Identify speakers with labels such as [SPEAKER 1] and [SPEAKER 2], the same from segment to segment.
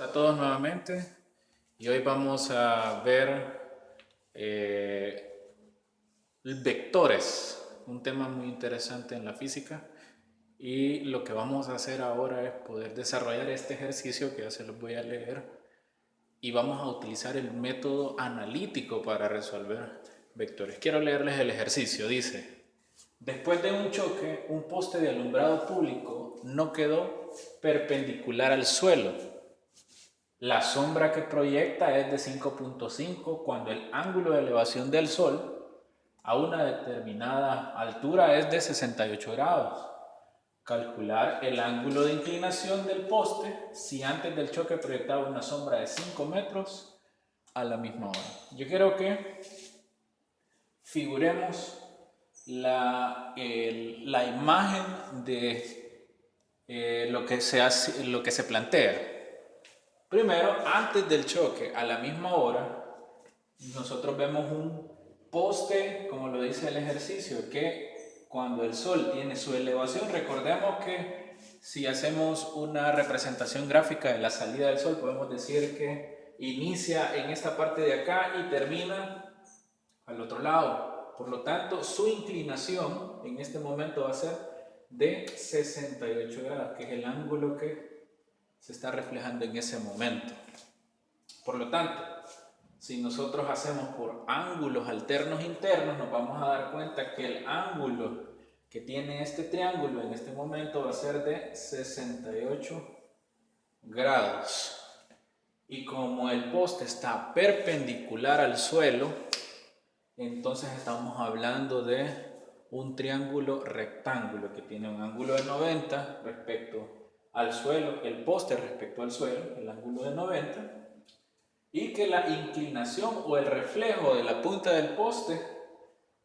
[SPEAKER 1] A todos nuevamente y hoy vamos a ver vectores, un tema muy interesante en la física, y lo que vamos a hacer ahora es poder desarrollar este ejercicio que ya se los voy a leer y vamos a utilizar el método analítico para resolver vectores. Quiero leerles el ejercicio. Dice: después de un choque, un poste de alumbrado público no quedó perpendicular al suelo. La sombra que proyecta es de 5.5 cuando el ángulo de elevación del Sol a una determinada altura es de 68 grados. Calcular el ángulo de inclinación del poste si antes del choque proyectaba una sombra de 5 metros a la misma hora. Yo quiero que figuremos la imagen de lo que se plantea. Primero, antes del choque, a la misma hora, nosotros vemos un poste, como lo dice el ejercicio, que cuando el Sol tiene su elevación, recordemos que si hacemos una representación gráfica de la salida del Sol, podemos decir que inicia en esta parte de acá y termina al otro lado. Por lo tanto, su inclinación en este momento va a ser de 68 grados, que es el ángulo que se está reflejando en ese momento. Por lo tanto, si nosotros hacemos por ángulos alternos internos, nos vamos a dar cuenta que el ángulo que tiene este triángulo en este momento va a ser de 68 grados. Y como el poste está perpendicular al suelo, entonces estamos hablando de un triángulo rectángulo que tiene un ángulo de 90 respecto al suelo, el poste respecto al suelo, el ángulo de 90, y que la inclinación o el reflejo de la punta del poste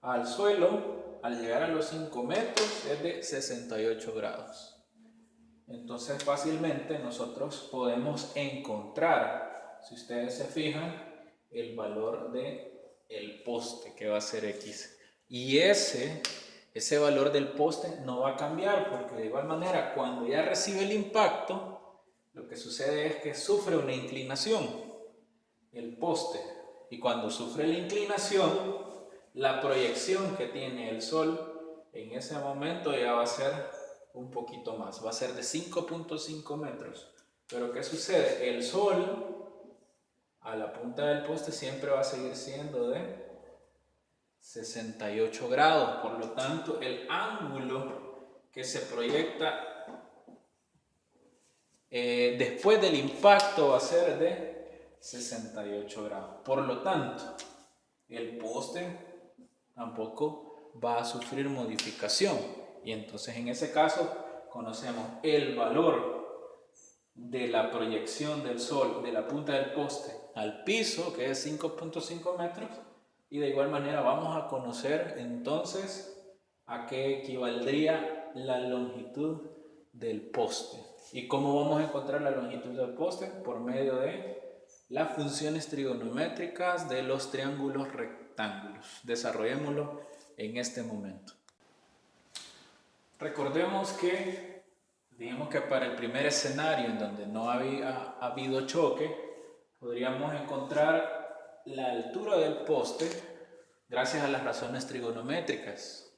[SPEAKER 1] al suelo al llegar a los 5 metros es de 68 grados. Entonces fácilmente nosotros podemos encontrar, si ustedes se fijan, el valor del poste, que va a ser X. Y ese valor del poste no va a cambiar, porque de igual manera cuando ya recibe el impacto, lo que sucede es que sufre una inclinación, el poste. Y cuando sufre la inclinación, la proyección que tiene el Sol en ese momento ya va a ser un poquito más, va a ser de 5.5 metros. Pero ¿qué sucede? El Sol a la punta del poste siempre va a seguir siendo de 68 grados. Por lo tanto, el ángulo que se proyecta después del impacto va a ser de 68 grados. Por lo tanto, el poste tampoco va a sufrir modificación. Y entonces en ese caso conocemos el valor de la proyección del Sol de la punta del poste al piso, que es 5.5 metros, y de igual manera vamos a conocer entonces a qué equivaldría la longitud del poste. ¿Y cómo vamos a encontrar la longitud del poste? Por medio de las funciones trigonométricas de los triángulos rectángulos. Desarrollémoslo en este momento. Recordemos que dijimos que para el primer escenario en donde no había habido choque, podríamos encontrar la altura del poste gracias a las razones trigonométricas.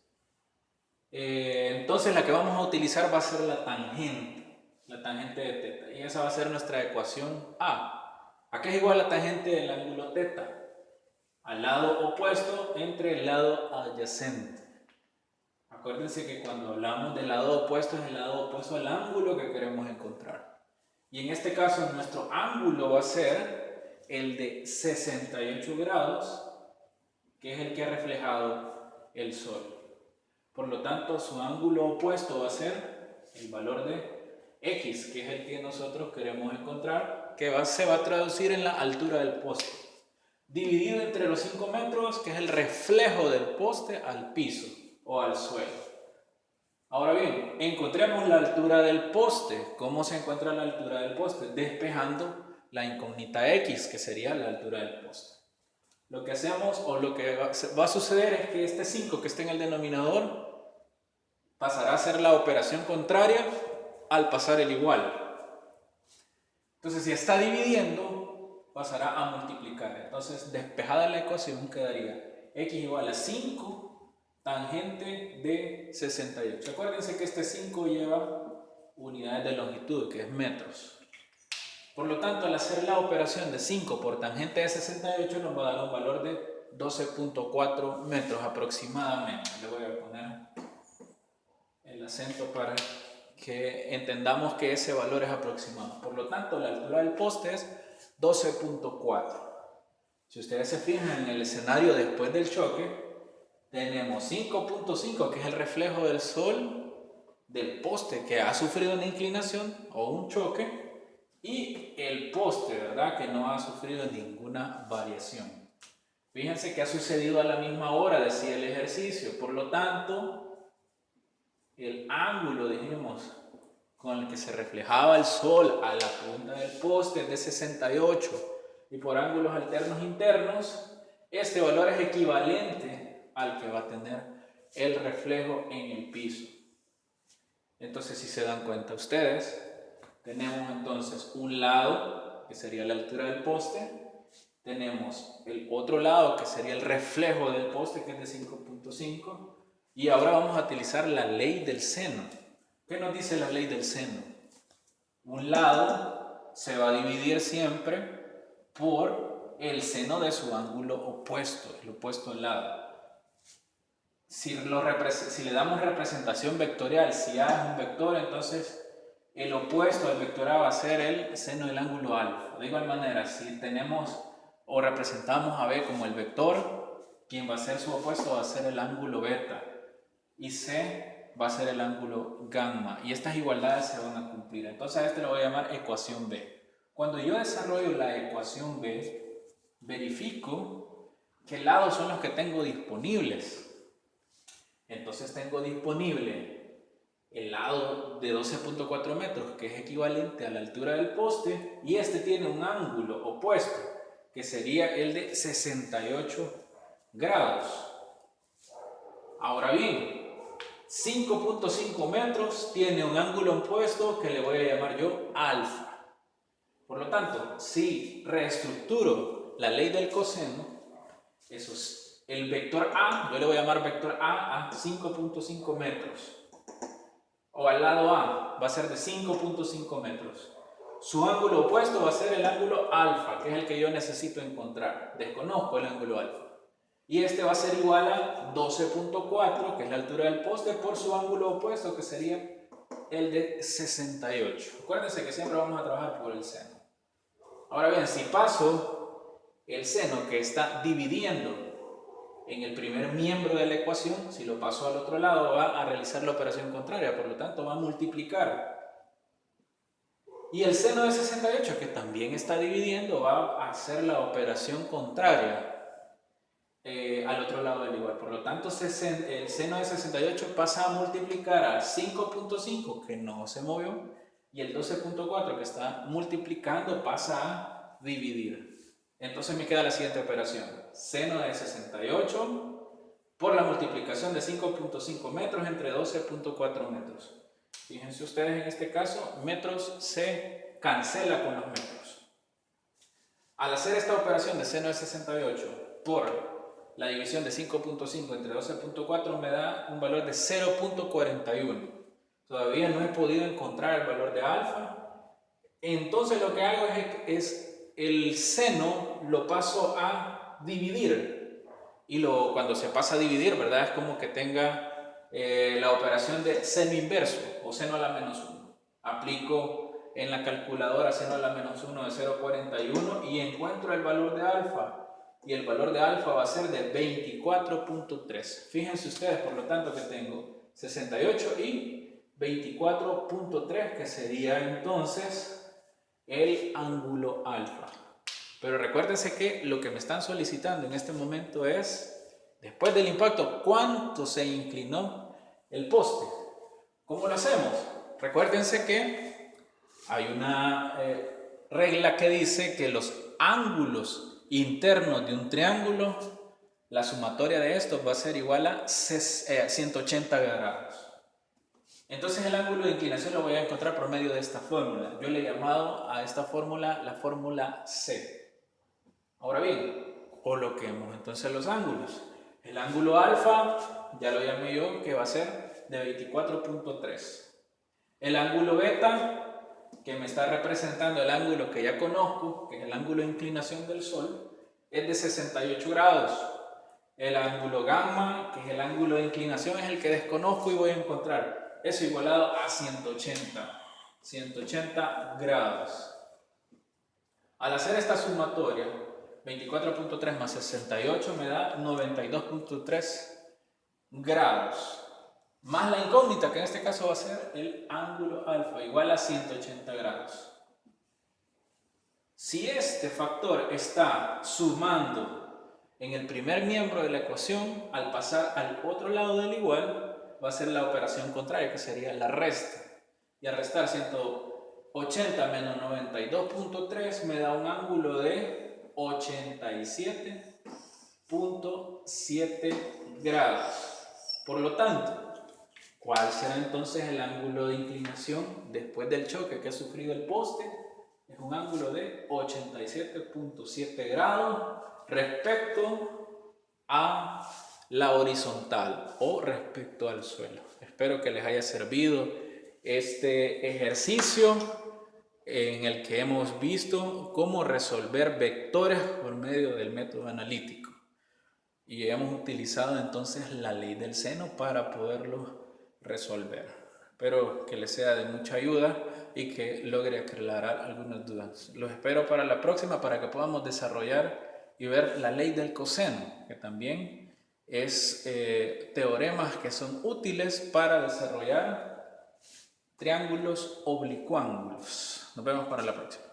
[SPEAKER 1] Entonces la que vamos a utilizar va a ser la tangente de teta, y esa va a ser nuestra ecuación A. ¿A qué es igual la tangente del ángulo teta? Al lado opuesto entre el lado adyacente. Acuérdense que cuando hablamos del lado opuesto es el lado opuesto al ángulo que queremos encontrar. Y en este caso nuestro ángulo va a ser el de 68 grados, que es el que ha reflejado el Sol. Por lo tanto, su ángulo opuesto va a ser el valor de X, que es el que nosotros queremos encontrar, que se va a traducir en la altura del poste, dividido entre los 5 metros, que es el reflejo del poste al piso o al suelo. Ahora bien, encontremos la altura del poste. ¿Cómo se encuentra la altura del poste? Despejando la incógnita X, que sería la altura del poste. Lo que hacemos, o lo que va a suceder, es que este 5 que está en el denominador pasará a ser la operación contraria al pasar el igual. Entonces, si está dividiendo, pasará a multiplicar. Entonces, despejada la ecuación, quedaría x igual a 5 tangente de 68. Acuérdense que este 5 lleva unidades de longitud, que es metros. Por lo tanto, al hacer la operación de 5 por tangente de 68, nos va a dar un valor de 12.4 metros aproximadamente. Le voy a poner el acento para que entendamos que ese valor es aproximado. Por lo tanto, la altura del poste es 12.4. Si ustedes se fijan en el escenario después del choque, tenemos 5.5, que es el reflejo del sol del poste que ha sufrido una inclinación o un choque, y el poste, ¿verdad?, que no ha sufrido ninguna variación. Fíjense que ha sucedido a la misma hora, decía el ejercicio. Por lo tanto, el ángulo, dijimos, con el que se reflejaba el sol a la punta del poste es de 68, y por ángulos alternos internos, este valor es equivalente al que va a tener el reflejo en el piso. Entonces, si se dan cuenta ustedes, tenemos entonces un lado que sería la altura del poste, tenemos el otro lado que sería el reflejo del poste, que es de 5.5, y ahora vamos a utilizar la ley del seno. ¿Qué nos dice la ley del seno? Un lado se va a dividir siempre por el seno de su ángulo opuesto, el opuesto lado. Si le damos representación vectorial, si A es un vector, entonces el opuesto del vector A va a ser el seno del ángulo alfa. De igual manera, si tenemos o representamos a B como el vector, quien va a ser su opuesto va a ser el ángulo beta, y C va a ser el ángulo gamma, y estas igualdades se van a cumplir. Entonces a este lo voy a llamar ecuación B. Cuando yo desarrollo la ecuación B, verifico qué lados son los que tengo disponibles. Entonces tengo disponible el lado de 12.4 metros, que es equivalente a la altura del poste, y este tiene un ángulo opuesto, que sería el de 68 grados. Ahora bien, 5.5 metros tiene un ángulo opuesto que le voy a llamar yo alfa. Por lo tanto, si reestructuro la ley del coseno, eso es el vector A, yo le voy a llamar vector A 5.5 metros. O al lado A va a ser de 5.5 metros. Su ángulo opuesto va a ser el ángulo alfa, que es el que yo necesito encontrar. Desconozco el ángulo alfa. Y este va a ser igual a 12.4, que es la altura del poste, por su ángulo opuesto, que sería el de 68. Acuérdense que siempre vamos a trabajar por el seno. Ahora bien, si paso el seno que está dividiendo en el primer miembro de la ecuación, si lo paso al otro lado, va a realizar la operación contraria, por lo tanto va a multiplicar. Y el seno de 68, que también está dividiendo, va a hacer la operación contraria al otro lado del igual. Por lo tanto, el seno de 68 pasa a multiplicar a 5.5, que no se movió, y el 12.4, que está multiplicando, pasa a dividir. Entonces me queda la siguiente operación: seno de 68 por la multiplicación de 5.5 metros entre 12.4 metros. Fíjense ustedes, en este caso, metros se cancela con los metros. Al hacer esta operación de seno de 68 por la división de 5.5 entre 12.4 me da un valor de 0.41. Todavía no he podido encontrar el valor de alfa. Entonces lo que hago es el seno lo paso a dividir. Y cuando se pasa a dividir, ¿verdad?, es como que tenga la operación de seno inverso o seno a la menos 1. Aplico en la calculadora seno a la menos 1 de 0.41 y encuentro el valor de alfa. Y el valor de alfa va a ser de 24.3. Fíjense ustedes, por lo tanto, que tengo 68 y 24.3, que sería entonces el ángulo alfa. Pero recuérdense que lo que me están solicitando en este momento es, después del impacto, ¿cuánto se inclinó el poste? ¿Cómo lo hacemos? Recuérdense que hay una regla que dice que los ángulos internos de un triángulo, la sumatoria de estos va a ser igual a 180 grados. Entonces el ángulo de inclinación lo voy a encontrar por medio de esta fórmula. Yo le he llamado a esta fórmula la fórmula C. Ahora bien, coloquemos entonces los ángulos. El ángulo alfa, ya lo llamé yo, que va a ser de 24.3. El ángulo beta, que me está representando el ángulo que ya conozco, que es el ángulo de inclinación del Sol, es de 68 grados. El ángulo gamma, que es el ángulo de inclinación, es el que desconozco y voy a encontrar. Eso igualado a 180 grados. Al hacer esta sumatoria, 24.3 más 68 me da 92.3 grados. Más la incógnita, que en este caso va a ser el ángulo alfa, igual a 180 grados. Si este factor está sumando en el primer miembro de la ecuación, al pasar al otro lado del igual, va a ser la operación contraria, que sería la resta. Y al restar 180 menos 92.3 me da un ángulo de 87.7 grados. Por lo tanto, ¿cuál será entonces el ángulo de inclinación después del choque que ha sufrido el poste? Es un ángulo de 87.7 grados respecto a la horizontal o respecto al suelo. Espero que les haya servido este ejercicio en el que hemos visto cómo resolver vectores por medio del método analítico. Y hemos utilizado entonces la ley del seno para poderlo resolver. Espero que les sea de mucha ayuda y que logre aclarar algunas dudas. Los espero para la próxima para que podamos desarrollar y ver la ley del coseno, que también es teoremas que son útiles para desarrollar triángulos oblicuángulos. Nos vemos para la próxima.